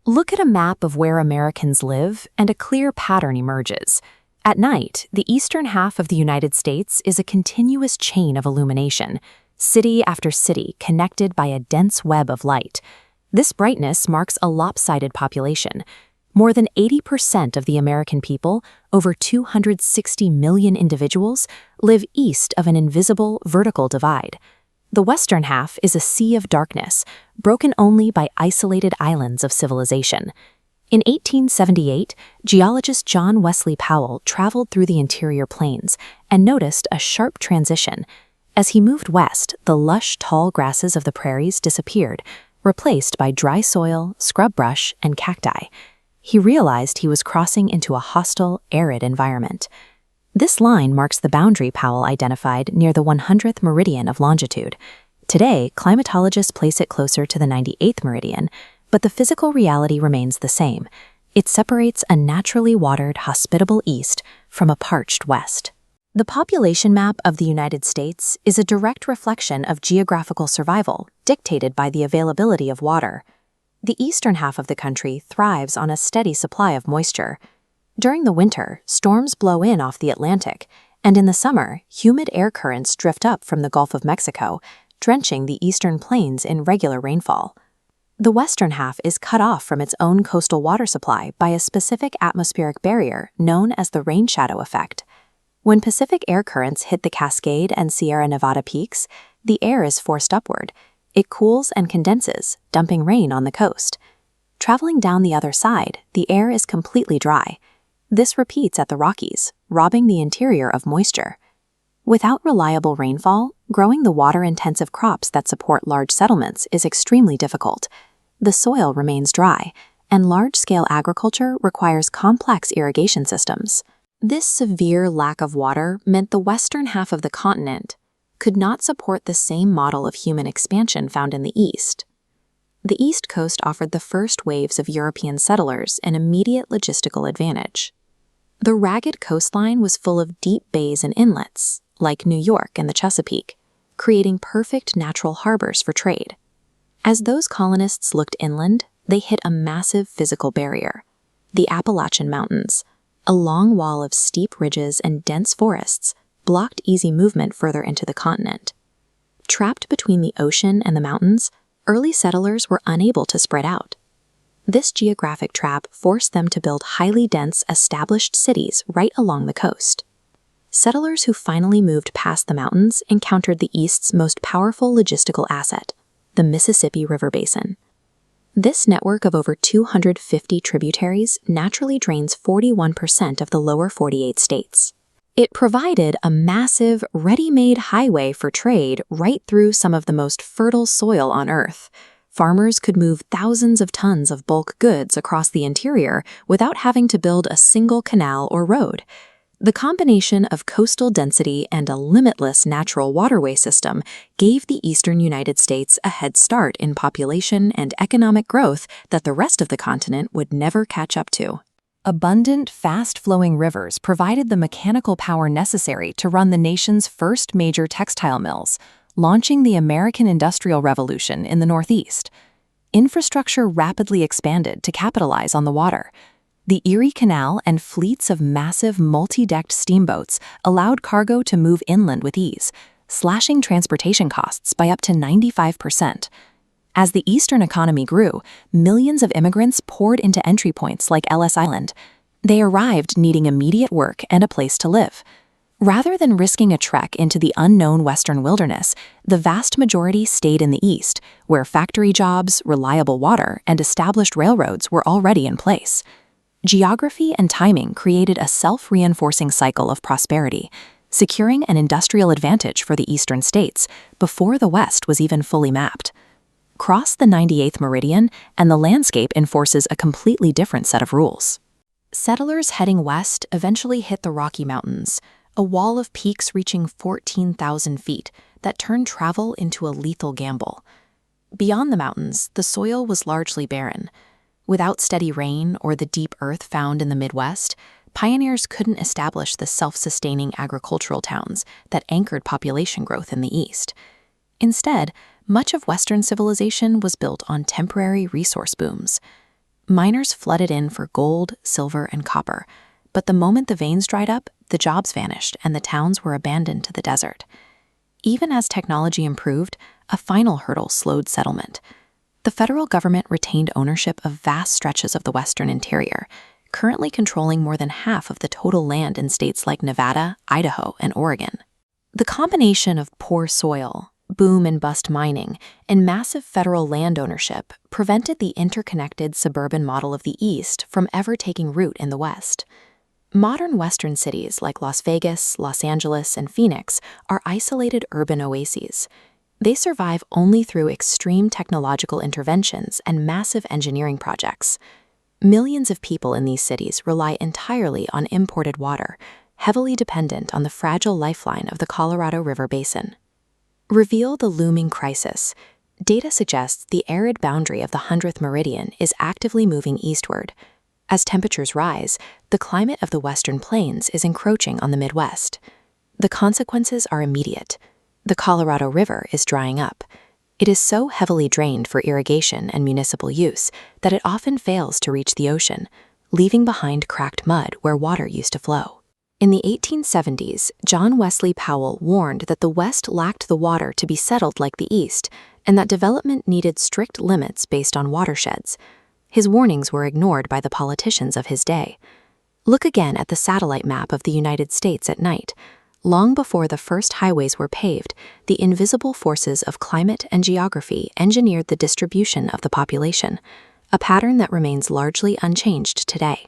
Look at a map of where Americans live, and a clear pattern emerges. At night, the eastern half of the United States is a continuous chain of illumination, city after city connected by a dense web of light. This brightness marks a lopsided population. More than 80% of the American people, over 260 million individuals, live east of an invisible vertical divide. The western half is a sea of darkness, broken only by isolated islands of civilization. In 1878, geologist John Wesley Powell traveled through the interior plains and noticed a sharp transition. As he moved west, the lush, tall grasses of the prairies disappeared, replaced by dry soil, scrub brush, and cacti. He realized he was crossing into a hostile, arid environment. This line marks the boundary Powell identified near the 100th meridian of longitude. Today, climatologists place it closer to the 98th meridian, but the physical reality remains the same. It separates a naturally watered, hospitable east from a parched west. The population map of the United States is a direct reflection of geographical survival, dictated by the availability of water. The eastern half of the country thrives on a steady supply of moisture. During the winter, storms blow in off the Atlantic, and in the summer, humid air currents drift up from the Gulf of Mexico, drenching the eastern plains in regular rainfall. The western half is cut off from its own coastal water supply by a specific atmospheric barrier known as the rain shadow effect. When Pacific air currents hit the Cascade and Sierra Nevada peaks, the air is forced upward. It cools and condenses, dumping rain on the coast. Traveling down the other side, the air is completely dry. This repeats at the Rockies, robbing the interior of moisture. Without reliable rainfall, growing the water-intensive crops that support large settlements is extremely difficult. The soil remains dry, and large-scale agriculture requires complex irrigation systems. This severe lack of water meant the western half of the continent could not support the same model of human expansion found in the east. The East Coast offered the first waves of European settlers an immediate logistical advantage. The ragged coastline was full of deep bays and inlets, like New York and the Chesapeake, creating perfect natural harbors for trade. As those colonists looked inland, they hit a massive physical barrier, the Appalachian Mountains. A long wall of steep ridges and dense forests blocked easy movement further into the continent. Trapped between the ocean and the mountains, early settlers were unable to spread out. This geographic trap forced them to build highly dense, established cities right along the coast. Settlers who finally moved past the mountains encountered the East's most powerful logistical asset, the Mississippi River Basin. This network of over 250 tributaries naturally drains 41% of the lower 48 states. It provided a massive, ready-made highway for trade right through some of the most fertile soil on Earth. Farmers could move thousands of tons of bulk goods across the interior without having to build a single canal or road. The combination of coastal density and a limitless natural waterway system gave the eastern United States a head start in population and economic growth that the rest of the continent would never catch up to. Abundant, fast-flowing rivers provided the mechanical power necessary to run the nation's first major textile mills, launching the American Industrial Revolution in the Northeast. Infrastructure rapidly expanded to capitalize on the water. The Erie Canal and fleets of massive multi-decked steamboats allowed cargo to move inland with ease, slashing transportation costs by up to 95%. As the eastern economy grew, millions of immigrants poured into entry points like Ellis Island. They arrived needing immediate work and a place to live. Rather than risking a trek into the unknown western wilderness, the vast majority stayed in the east, where factory jobs, reliable water, and established railroads were already in place. Geography and timing created a self-reinforcing cycle of prosperity, securing an industrial advantage for the eastern states before the West was even fully mapped. Cross the 98th meridian, and the landscape enforces a completely different set of rules. Settlers heading west eventually hit the Rocky Mountains, a wall of peaks reaching 14,000 feet that turned travel into a lethal gamble. Beyond the mountains, the soil was largely barren. Without steady rain or the deep earth found in the Midwest, pioneers couldn't establish the self-sustaining agricultural towns that anchored population growth in the East. Instead, much of Western civilization was built on temporary resource booms. Miners flooded in for gold, silver, and copper, but the moment the veins dried up, the jobs vanished and the towns were abandoned to the desert. Even as technology improved, a final hurdle slowed settlement. The federal government retained ownership of vast stretches of the western interior, currently controlling more than half of the total land in states like Nevada, Idaho, and Oregon. The combination of poor soil, boom and bust mining, and massive federal land ownership prevented the interconnected suburban model of the East from ever taking root in the West. Modern Western cities like Las Vegas, Los Angeles, and Phoenix are isolated urban oases. They survive only through extreme technological interventions and massive engineering projects. Millions of people in these cities rely entirely on imported water, heavily dependent on the fragile lifeline of the Colorado River Basin. Reveal the looming crisis. Data suggests the arid boundary of the 100th Meridian is actively moving eastward. As temperatures rise, the climate of the Western Plains is encroaching on the Midwest. The consequences are immediate. The Colorado River is drying up. It is so heavily drained for irrigation and municipal use that it often fails to reach the ocean, leaving behind cracked mud where water used to flow. In the 1870s, John Wesley Powell warned that the West lacked the water to be settled like the East, and that development needed strict limits based on watersheds. His warnings were ignored by the politicians of his day. Look again at the satellite map of the United States at night. Long before the first highways were paved, the invisible forces of climate and geography engineered the distribution of the population, a pattern that remains largely unchanged today.